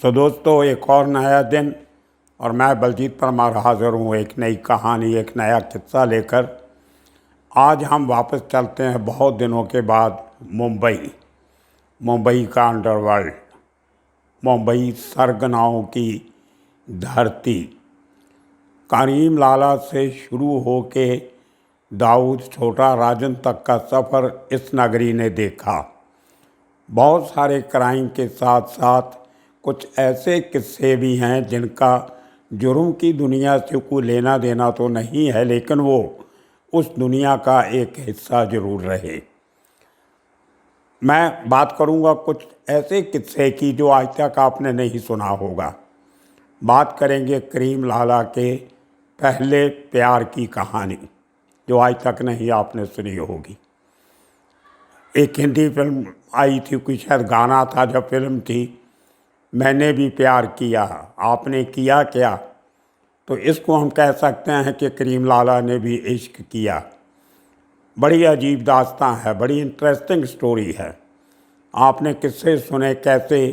तो दोस्तों, एक और नया दिन और मैं बलजीत परमार हाज़िर हूँ एक नई कहानी, एक नया किस्सा लेकर। आज हम वापस चलते हैं बहुत दिनों के बाद मुंबई का अंडरवर्ल्ड, मुंबई सरगनाओं की धरती। करीम लाला से शुरू होके दाऊद छोटा राजन तक का सफ़र इस नगरी ने देखा। बहुत सारे क्राइम के साथ साथ कुछ ऐसे किस्से भी हैं जिनका जुर्म की दुनिया से कोई लेना देना तो नहीं है, लेकिन वो उस दुनिया का एक हिस्सा ज़रूर रहे। मैं बात करूंगा कुछ ऐसे किस्से की जो आज तक आपने नहीं सुना होगा। बात करेंगे करीम लाला के पहले प्यार की कहानी, जो आज तक नहीं आपने सुनी होगी। एक हिंदी फिल्म आई थी, कोई शायद गाना था जब फिल्म थी, मैंने भी प्यार किया आपने किया क्या। तो इसको हम कह सकते हैं कि करीम लाला ने भी इश्क किया। बड़ी अजीब दास्तां है, बड़ी इंटरेस्टिंग स्टोरी है। आपने किस्से सुने कैसे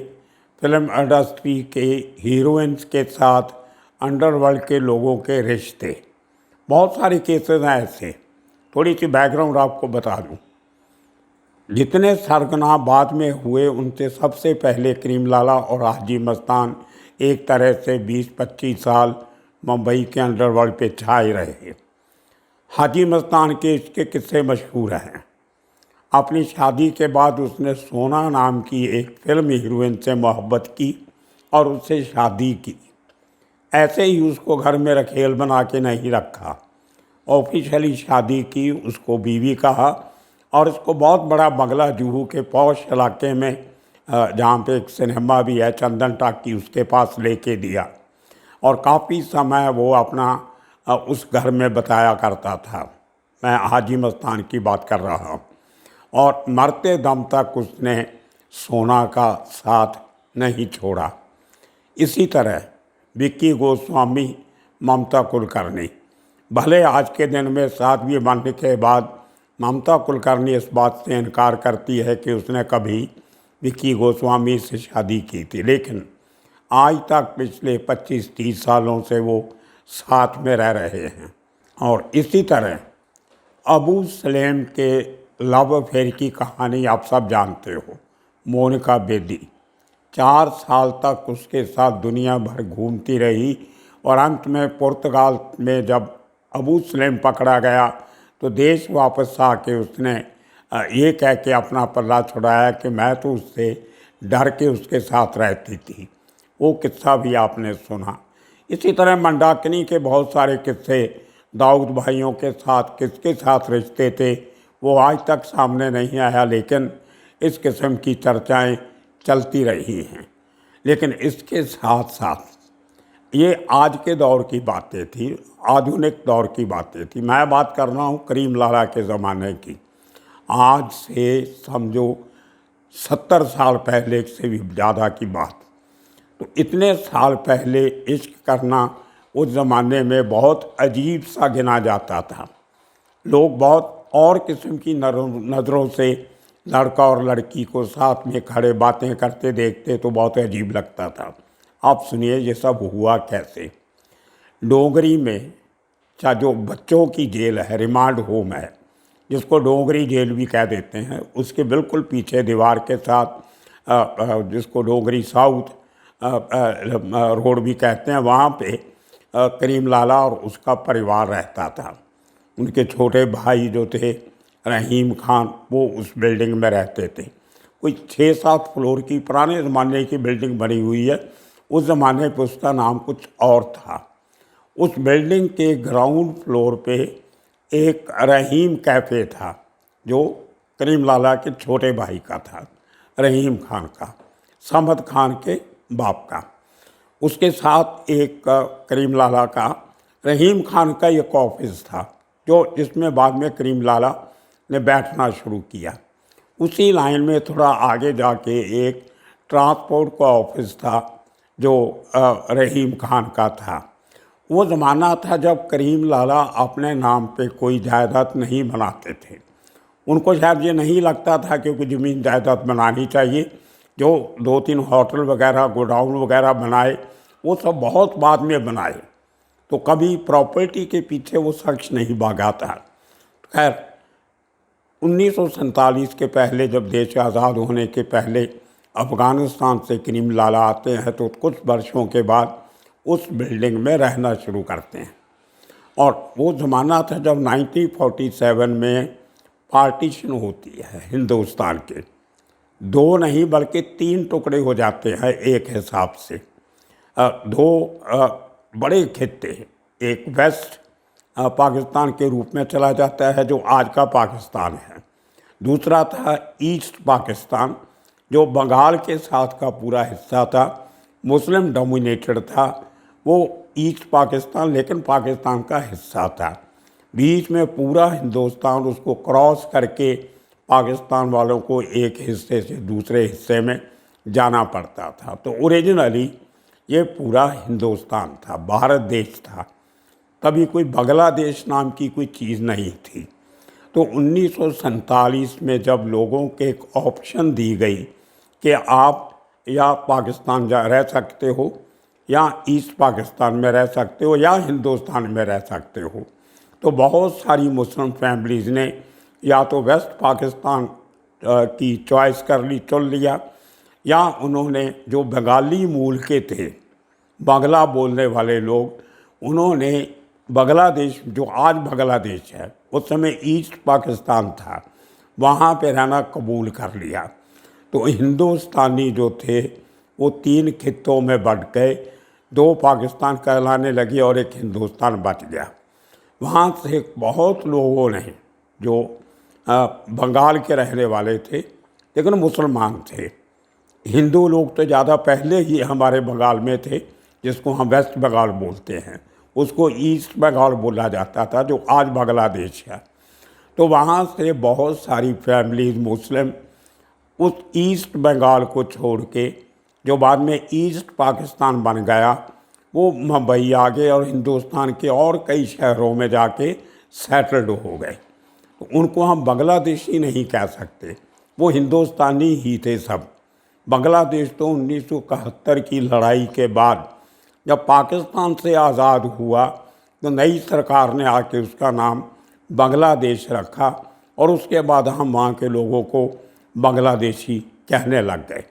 फिल्म इंडस्ट्री के हीरोइंस के साथ अंडरवर्ल्ड के लोगों के रिश्ते। बहुत सारे केसेस हैं ऐसे। थोड़ी सी बैकग्राउंड आपको बता दूं। जितने सरगना बाद में हुए उनसे सबसे पहले करीम लाला और हाजी मस्तान एक तरह से 20-25 साल मुंबई के अंडरवर्ल्ड पे छाए रहे। हाजी मस्तान के इसके किस्से मशहूर हैं। अपनी शादी के बाद उसने सोना नाम की एक फिल्म हीरोइन से मोहब्बत की और उससे शादी की। ऐसे ही उसको घर में रखेल बना के नहीं रखा, ऑफिशियली शादी की, उसको बीवी कहा और इसको बहुत बड़ा बंगला जुहू के पौश इलाके में, जहाँ पे एक सिनेमा भी है चंदन टाकी, उसके पास लेके दिया और काफ़ी समय वो अपना उस घर में बताया करता था। मैं हाजी मस्तान की बात कर रहा हूँ। और मरते दम तक उसने सोना का साथ नहीं छोड़ा। इसी तरह विक्की गोस्वामी, ममता कुलकर्णी, भले आज के दिन में 7वीं बनने के बाद ममता कुलकर्णी इस बात से इनकार करती है कि उसने कभी विक्की गोस्वामी से शादी की थी, लेकिन आज तक पिछले 25-30 सालों से वो साथ में रह रहे हैं। और इसी तरह अबू सलेम के लव अफेयर की कहानी आप सब जानते हो। मोनिका बेदी 4 साल तक उसके साथ दुनिया भर घूमती रही और अंत में पुर्तगाल में जब अबू सलेम पकड़ा गया तो देश वापस आके उसने ये कह के अपना पल्ला छुड़ाया कि मैं तो उससे डर के उसके साथ रहती थी। वो किस्सा भी आपने सुना। इसी तरह मंडाकिनी के बहुत सारे किस्से, दाऊद भाइयों के साथ किसके साथ रिश्ते थे वो आज तक सामने नहीं आया, लेकिन इस किस्म की चर्चाएं चलती रही हैं। लेकिन इसके साथ साथ ये आज के दौर की बातें थी, आधुनिक दौर की बातें थी। मैं बात कर रहा हूँ करीम लाला के ज़माने की। आज से समझो 70 साल पहले से भी ज़्यादा की बात। तो इतने साल पहले इश्क करना उस ज़माने में बहुत अजीब सा गिना जाता था। लोग बहुत और किस्म की नज़रों से लड़का और लड़की को साथ में खड़े बातें करते देखते तो बहुत अजीब लगता था। आप सुनिए ये सब हुआ कैसे। डोंगरी में जो बच्चों की जेल है, रिमांड होम है, जिसको डोंगरी जेल भी कह देते हैं, उसके बिल्कुल पीछे दीवार के साथ जिसको डोंगरी साउथ रोड भी कहते हैं, वहाँ पे करीम लाला और उसका परिवार रहता था। उनके छोटे भाई जो थे रहीम खान, वो उस बिल्डिंग में रहते थे। कोई 6-7 फ्लोर की पुराने ज़माने की बिल्डिंग बनी हुई है। उस ज़माने पे उसका नाम कुछ और था। उस बिल्डिंग के ग्राउंड फ्लोर पे एक रहीम कैफ़े था जो करीम लाला के छोटे भाई का था, रहीम खान का, समद खान के बाप का। उसके साथ एक करीम लाला का, रहीम खान का एक ऑफिस था जो जिसमें बाद में करीम लाला ने बैठना शुरू किया। उसी लाइन में थोड़ा आगे जाके एक ट्रांसपोर्ट का ऑफिस था जो रहीम खान का था। वो ज़माना था जब करीम लाला अपने नाम पे कोई जायदाद नहीं बनाते थे। उनको शायद ये नहीं लगता था कि कोई ज़मीन जायदाद बनानी चाहिए, जो 2-3 होटल वगैरह गोडाउन वगैरह बनाए वो सब बहुत बाद में बनाए, तो कभी प्रॉपर्टी के पीछे वो शख्स नहीं भागा था। खैर 1947 के पहले, जब देश आज़ाद होने के पहले अफ़गानिस्तान से करीम लाला आते हैं तो कुछ वर्षों के बाद उस बिल्डिंग में रहना शुरू करते हैं। और वो ज़माना था जब 1947 में पार्टीशन होती है हिंदुस्तान के, 2 नहीं बल्कि 3 टुकड़े हो जाते हैं एक हिसाब से। 2 बड़े खित्ते, एक वेस्ट पाकिस्तान के रूप में चला जाता है जो आज का पाकिस्तान है, दूसरा था ईस्ट पाकिस्तान जो बंगाल के साथ का पूरा हिस्सा था, मुस्लिम डोमिनेटेड था वो ईस्ट पाकिस्तान, लेकिन पाकिस्तान का हिस्सा था। बीच में पूरा हिंदुस्तान उसको क्रॉस करके पाकिस्तान वालों को एक हिस्से से दूसरे हिस्से में जाना पड़ता था। तो ओरिजिनली ये पूरा हिंदुस्तान था, भारत देश था, कभी कोई बांग्लादेश नाम की कोई चीज़ नहीं थी। तो 1947 में जब लोगों के एक ऑप्शन दी गई कि आप या पाकिस्तान रह सकते हो या ईस्ट पाकिस्तान में रह सकते हो या हिंदुस्तान में रह सकते हो, तो बहुत सारी मुस्लिम फैमिलीज़ ने या तो वेस्ट पाकिस्तान की चॉइस कर ली, चुन लिया, या उन्होंने जो बंगाली मूल के थे, बांग्ला बोलने वाले लोग, उन्होंने बांग्लादेश जो आज बांग्लादेश है उस समय ईस्ट पाकिस्तान था, वहाँ पे रहना कबूल कर लिया। तो हिंदुस्तानी जो थे वो 3 खित्तों में बँट गए, 2 पाकिस्तान कहलाने लगे और एक हिंदुस्तान बच गया। वहाँ से बहुत लोगों ने जो बंगाल के रहने वाले थे लेकिन मुसलमान थे, हिंदू लोग तो ज़्यादा पहले ही हमारे बंगाल में थे, जिसको हम वेस्ट बंगाल बोलते हैं, उसको ईस्ट बंगाल बोला जाता था जो आज बांग्लादेश है। तो वहाँ से बहुत सारी फैमिलीज़ मुस्लिम उस ईस्ट बंगाल को छोड़ के, जो बाद में ईस्ट पाकिस्तान बन गया, वो मुंबई आ गए और हिंदुस्तान के और कई शहरों में जाके सेटल्ड हो गए। तो उनको हम बांग्लादेशी नहीं कह सकते, वो हिंदुस्तानी ही थे सब। बांग्लादेश तो 1971 की लड़ाई के बाद जब पाकिस्तान से आज़ाद हुआ तो नई सरकार ने आके उसका नाम बांग्लादेश रखा और उसके बाद हम वहाँ के लोगों को बांग्लादेशी कहने लग गए।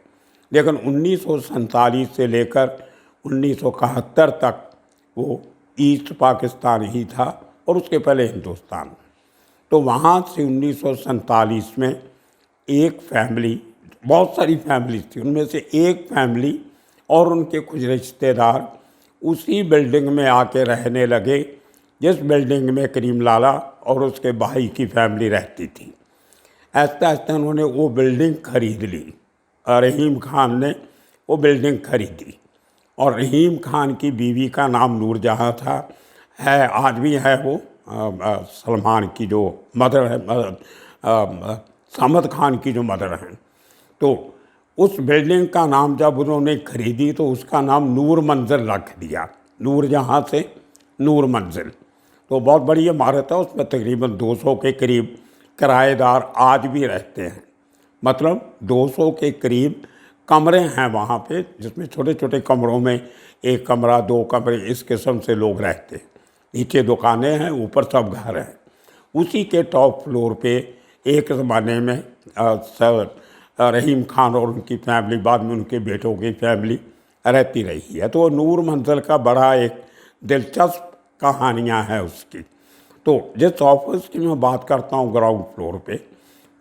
लेकिन 1947 से लेकर 1971 तक वो ईस्ट पाकिस्तान ही था और उसके पहले हिंदुस्तान। तो वहाँ से 1947 में एक फैमिली, बहुत सारी फैमिलीज थी, उनमें से एक फैमिली और उनके कुछ रिश्तेदार उसी बिल्डिंग में आके रहने लगे जिस बिल्डिंग में करीम लाला और उसके भाई की फैमिली रहती थी। आहिस्ता आहिस्ता उन्होंने वो बिल्डिंग खरीद ली, रहीम खान ने वो बिल्डिंग खरीदी और रहीम खान की बीवी का नाम नूरजहाँ था, है आज भी है, वो सलमान की जो मदर है, सामद खान की जो मदर हैं। तो उस बिल्डिंग का नाम जब उन्होंने खरीदी तो उसका नाम नूर मंजिल रख दिया, नूरजहाँ से नूर मंजिल। तो बहुत बड़ी इमारत है, उसमें तकरीबन 200 के करीब किराएदार आज भी रहते हैं, मतलब 200 के करीब कमरे हैं वहाँ पे, जिसमें छोटे छोटे कमरों में 1 कमरा 2 कमरे इस किस्म से लोग रहते हैं। नीचे दुकानें हैं, ऊपर सब घर हैं। उसी के टॉप फ्लोर पे एक ज़माने में रहीम खान और उनकी फैमिली, बाद में उनके बेटों की फैमिली रहती रही है। तो नूर मंजिल का बड़ा एक दिलचस्प कहानियाँ हैं उसकी। तो जिस ऑफिस की मैं बात करता हूँ ग्राउंड फ्लोर पे,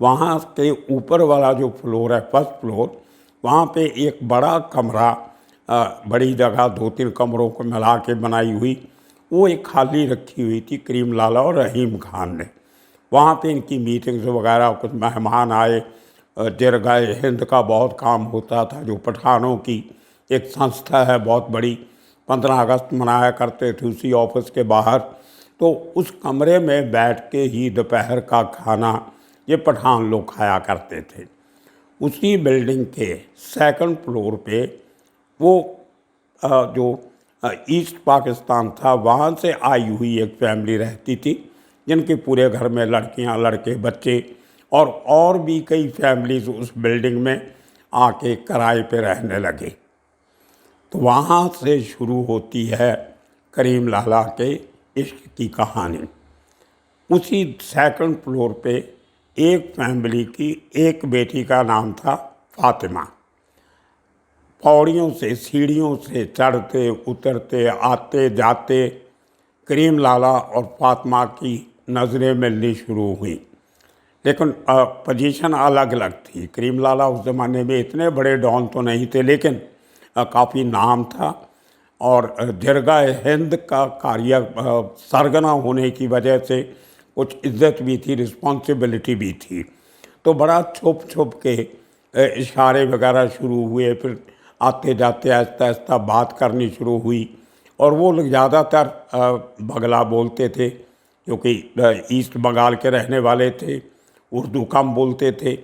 वहाँ के ऊपर वाला जो फ्लोर है, फर्स्ट फ्लोर, वहाँ पे एक बड़ा कमरा, बड़ी जगह 2-3 कमरों को मिला के बनाई हुई, वो एक खाली रखी हुई थी करीम लाला और रहीम खान ने। वहाँ पे इनकी मीटिंग्स वगैरह, कुछ मेहमान आए, जिरगाए हिंद का बहुत काम होता था, जो पठानों की एक संस्था है बहुत बड़ी, 15 अगस्त मनाया करते थे उसी ऑफिस के बाहर। तो उस कमरे में बैठ के ही दोपहर का खाना ये पठान लोग खाया करते थे। उसी बिल्डिंग के 2nd फ्लोर पे वो जो ईस्ट पाकिस्तान था वहाँ से आई हुई एक फैमिली रहती थी, जिनके पूरे घर में लड़कियाँ, लड़के, बच्चे और भी कई फैमिलीज़ उस बिल्डिंग में आके किराए पे रहने लगे। तो वहाँ से शुरू होती है करीम लाला के इश्क की कहानी। उसी सेकंड फ्लोर पे एक फैमिली की एक बेटी का नाम था फातिमा। पौड़ियों से सीढ़ियों से चढ़ते उतरते आते जाते करीम लाला और फातिमा की नज़रें मिलनी शुरू हुई। लेकिन पोजीशन अलग अलग थी। करीम लाला उस ज़माने में इतने बड़े डॉन तो नहीं थे, लेकिन काफ़ी नाम था और जरगा हिंद का कार्य सरगना होने की वजह से कुछ इज्जत भी थी, रिस्पॉन्सिबिलिटी भी थी। तो बड़ा छुप छुप के इशारे वगैरह शुरू हुए, फिर आते जाते आहिस्ता आहिस्ता बात करनी शुरू हुई। और वो लोग ज़्यादातर बंगला बोलते थे, क्योंकि ईस्ट बंगाल के रहने वाले थे। उर्दू कम बोलते थे।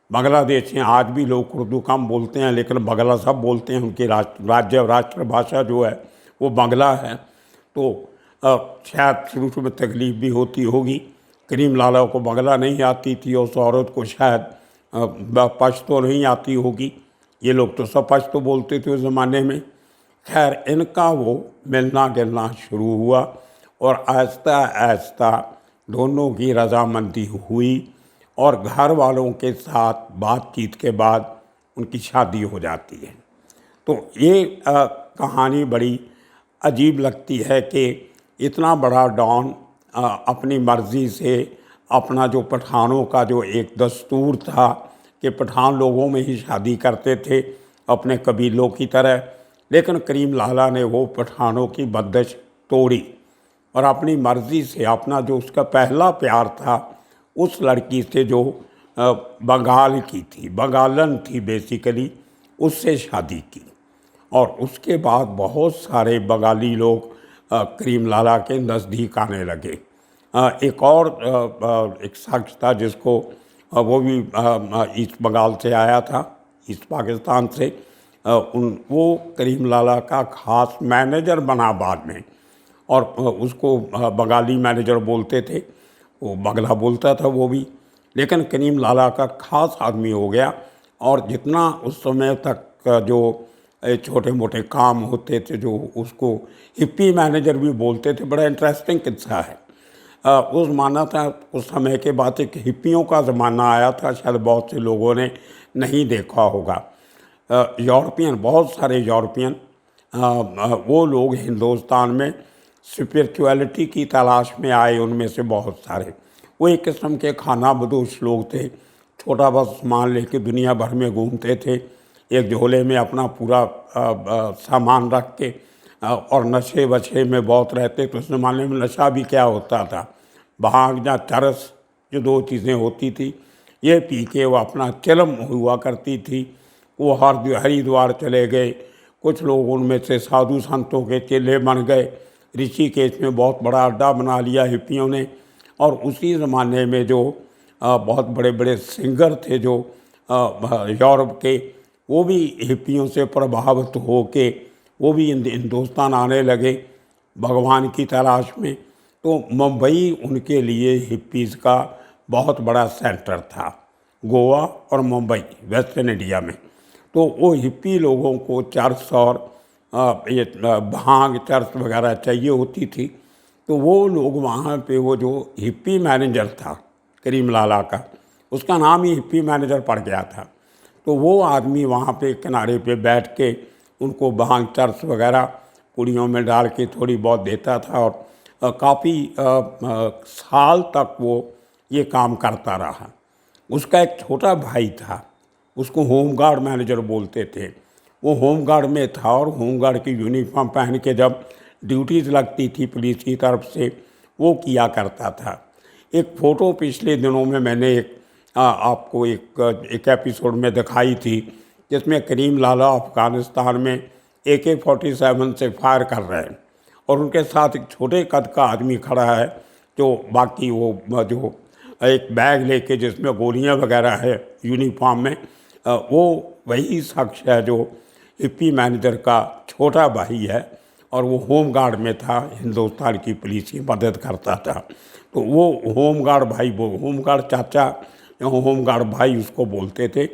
बांग्लादेश में आज भी लोग उर्दू कम बोलते हैं, लेकिन बंगला सब बोलते हैं। उनकी राज्य राष्ट्रभाषा जो है वो बंगला है। तो शायद शुरू में तकलीफ़ भी होती होगी। करीम लाला को बंगला नहीं आती थी और उस औरत को शायद पश्तो नहीं आती होगी। ये लोग तो सब पश्तो बोलते थे उस ज़माने में। खैर, इनका वो मिलना गिलना शुरू हुआ और आहिस्ता आहिस्ता दोनों की रजामंदी हुई और घर वालों के साथ बातचीत के बाद उनकी शादी हो जाती है। तो ये कहानी बड़ी अजीब लगती है कि इतना बड़ा डॉन अपनी मर्ज़ी से अपना जो पठानों का जो एक दस्तूर था कि पठान लोगों में ही शादी करते थे अपने कबीलों की तरह, लेकिन करीम लाला ने वो पठानों की बंदिश तोड़ी और अपनी मर्ज़ी से अपना जो उसका पहला प्यार था उस लड़की से जो बंगाल की थी, बंगालन थी बेसिकली, उससे शादी की। और उसके बाद बहुत सारे बंगाली लोग करीम लाला के नज़दीक आने लगे। एक और एक शख्स था जिसको वो भी ईस्ट बंगाल से आया था, ईस्ट पाकिस्तान से। वो करीम लाला का ख़ास मैनेजर बना बाद में, और उसको बंगाली मैनेजर बोलते थे। वो बंगला बोलता था वो भी, लेकिन करीम लाला का ख़ास आदमी हो गया। और जितना उस समय तक जो छोटे मोटे काम होते थे, जो उसको हिप्पी मैनेजर भी बोलते थे। बड़ा इंटरेस्टिंग किस्सा है। उस ज़माना था, उस समय के बाद एक हिप्पियों का ज़माना आया था, शायद बहुत से लोगों ने नहीं देखा होगा। यूरोपियन, बहुत सारे यूरोपियन वो लोग हिंदुस्तान में स्पिरिचुअलिटी की तलाश में आए। उनमें से बहुत सारे वो एक किस्म के खाना बदोश लोग थे। छोटा बस सामान लेके दुनिया भर में घूमते थे, एक झोले में अपना पूरा सामान रख के, और नशे वशे में बहुत रहते। तो उस ज़माने में नशा भी क्या होता था, भांग या चरस, जो दो चीज़ें होती थी, ये पी के वो अपना चिलम हुआ करती थी। वो हरिद्वार चले गए, कुछ लोग उनमें से साधु संतों के चेले बन गए। ऋषिकेश में बहुत बड़ा अड्डा बना लिया हिप्पियों ने। और उसी ज़माने में जो बहुत बड़े बड़े सिंगर थे जो यूरोप के, वो भी हिप्पियों से प्रभावित हो के वो भी हिंदुस्तान आने लगे भगवान की तलाश में। तो मुंबई उनके लिए हिप्पीज़ का बहुत बड़ा सेंटर था, गोवा और मुंबई वेस्टर्न इंडिया में। तो वो हिप्पी लोगों को चर्च और ये भांग चर्च वगैरह चाहिए होती थी। तो वो लोग वहाँ पे, वो जो हिप्पी मैनेजर था करीम लाला का, उसका नाम ही हिप्पी मैनेजर पड़ गया था। तो वो आदमी वहाँ पे किनारे पे बैठ के उनको भांग चर्च वगैरह पुड़ियों में डाल के थोड़ी बहुत देता था। और काफ़ी साल तक वो ये काम करता रहा। उसका एक छोटा भाई था, उसको होमगार्ड मैनेजर बोलते थे। वो होमगार्ड में था और होमगार्ड की यूनिफॉर्म पहन के जब ड्यूटीज़ लगती थी पुलिस की तरफ से, वो किया करता था। एक फ़ोटो पिछले दिनों में मैंने आपको एक एपिसोड में दिखाई थी, जिसमें करीम लाला अफ़गानिस्तान में AK-47 से फायर कर रहे हैं और उनके साथ एक छोटे कद का आदमी खड़ा है, जो बाकी वो जो एक बैग लेके जिसमें गोलियां वगैरह है यूनिफॉर्म में, वो वही शख्स है जो हिप्पी मैनेजर का छोटा भाई है। और वो होमगार्ड में था, हिंदुस्तान की पुलिस की मदद करता था। तो वो होमगार्ड भाई, वो होमगार्ड चाचा या होमगार्ड भाई उसको बोलते थे।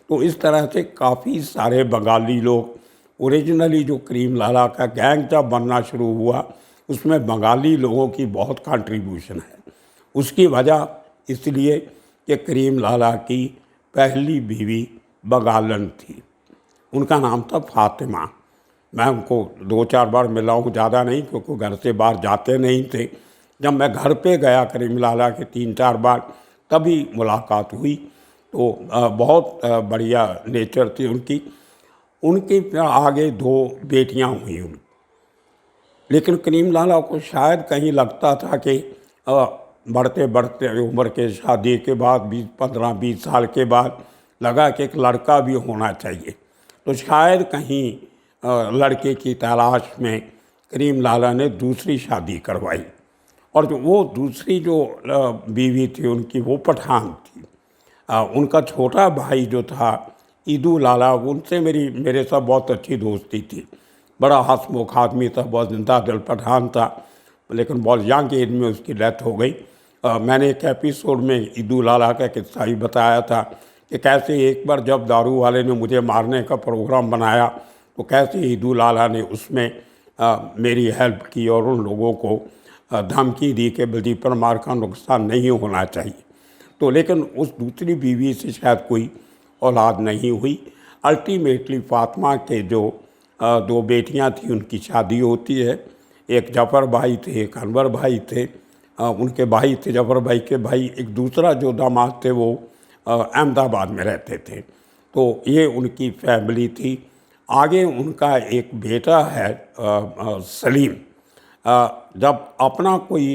तो इस तरह से काफ़ी सारे बंगाली लोग, ओरिजिनली जो करीम लाला का गैंग जब बनना शुरू हुआ उसमें बंगाली लोगों की बहुत कंट्रीब्यूशन है। उसकी वजह इसलिए कि करीम लाला की पहली बीवी बंगालन थी, उनका नाम था फातिमा। मैं उनको 2-4 बार मिला हूँ, ज़्यादा नहीं, क्योंकि घर से बाहर जाते नहीं थे। जब मैं घर पे गया करीम लाला के 3-4 बार, तभी मुलाकात हुई। तो बहुत बढ़िया नेचर थी उनकी। उनके आगे 2 बेटियां हुई उनकी, लेकिन करीम लाला को शायद कहीं लगता था कि बढ़ते बढ़ते उम्र के शादी के बाद 15-20 साल के बाद लगा कि एक लड़का भी होना चाहिए। तो शायद कहीं लड़के की तलाश में करीम लाला ने दूसरी शादी करवाई, और जो वो दूसरी जो बीवी थी उनकी, वो पठान थी। उनका छोटा भाई जो था ईदू लाला, उनसे मेरे साथ बहुत अच्छी दोस्ती थी। बड़ा हंसमुख आदमी था, बहुत जिंदा दिल पठान था, लेकिन बहुत यंग एज में उसकी डेथ हो गई। मैंने एक एपिसोड में ईदू लाला का किस्सा ही बताया था कि कैसे एक बार जब दारू वाले ने मुझे मारने का प्रोग्राम बनाया तो कैसे ईदू लाला ने उसमें मेरी हेल्प की और उन लोगों को धमकी दी कि बलजीत परमार का नुकसान नहीं होना चाहिए। तो लेकिन उस दूसरी बीवी से शायद कोई औलाद नहीं हुई। अल्टीमेटली फातिमा के जो 2 बेटियां थी उनकी शादी होती है। एक जफ़र भाई थे, एक अनवर भाई थे। उनके भाई थे, जफ़र भाई के भाई, एक दूसरा जो दामाद थे वो अहमदाबाद में रहते थे। तो ये उनकी फैमिली थी। आगे उनका एक बेटा है सलीम। जब अपना कोई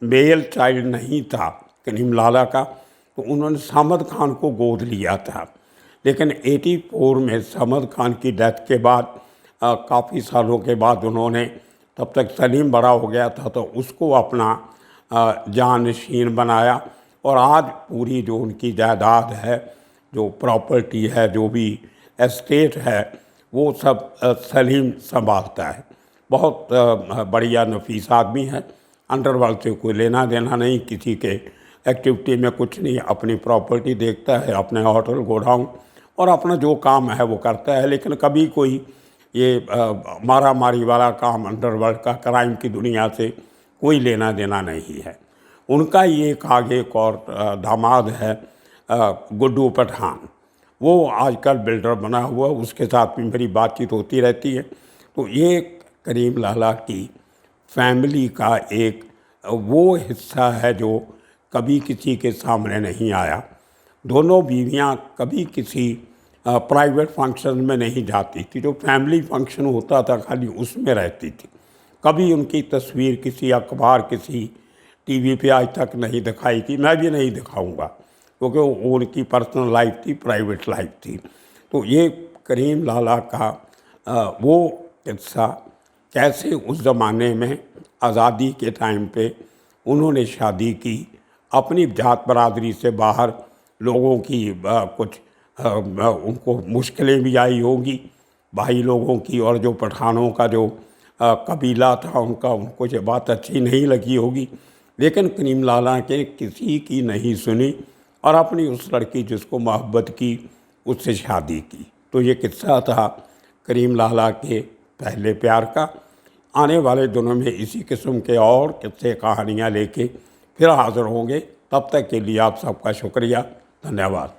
मेल चाइल्ड नहीं था करीम लाला का, तो उन्होंने सामद खान को गोद लिया था। लेकिन 84 में सामद खान की डेथ के बाद काफ़ी सालों के बाद उन्होंने, तब तक सलीम बड़ा हो गया था, तो उसको अपना जानशीन बनाया। और आज पूरी जो उनकी जायदाद है, जो प्रॉपर्टी है, जो भी एस्टेट है, वो सब सलीम संभालता है। बहुत बढ़िया नफीस आदमी है। अंडरवर्ल्ड से कोई लेना देना नहीं, किसी के एक्टिविटी में कुछ नहीं, अपनी प्रॉपर्टी देखता है, अपने होटल गोडाउन और अपना जो काम है वो करता है। लेकिन कभी कोई ये मारा मारी वाला काम, अंडरवर्ल्ड का, क्राइम की दुनिया से कोई लेना देना नहीं है। उनका ये एक आगे एक और दामाद है गुड्डू पठान, वो आजकल बिल्डर बना हुआ, उसके साथ भी मेरी बातचीत होती रहती है। तो ये करीम लाला की फैमिली का एक वो हिस्सा है जो कभी किसी के सामने नहीं आया। दोनों बीवियां कभी किसी प्राइवेट फंक्शन में नहीं जाती थी। जो फैमिली फंक्शन होता था खाली उसमें रहती थी। कभी उनकी तस्वीर किसी अखबार, किसी टीवी पे आज तक नहीं दिखाई थी। मैं भी नहीं दिखाऊंगा, क्योंकि वो उनकी पर्सनल लाइफ थी, प्राइवेट लाइफ थी। तो ये करीम लाला का वो किस्सा, कैसे उस ज़माने में आज़ादी के टाइम पे उन्होंने शादी की, अपनी जात बरादरी से बाहर लोगों की कुछ उनको मुश्किलें भी आई होगी, भाई लोगों की, और जो पठानों का जो कबीला था उनको ये बात अच्छी नहीं लगी होगी। लेकिन करीम लाला के किसी की नहीं सुनी और अपनी उस लड़की जिसको मोहब्बत की उससे शादी की। तो ये किस्सा था करीम लाला के पहले प्यार का। आने वाले दिनों में इसी किस्म के और किस्से कहानियाँ लेके फिर हाज़िर होंगे। तब तक के लिए आप सबका शुक्रिया, धन्यवाद।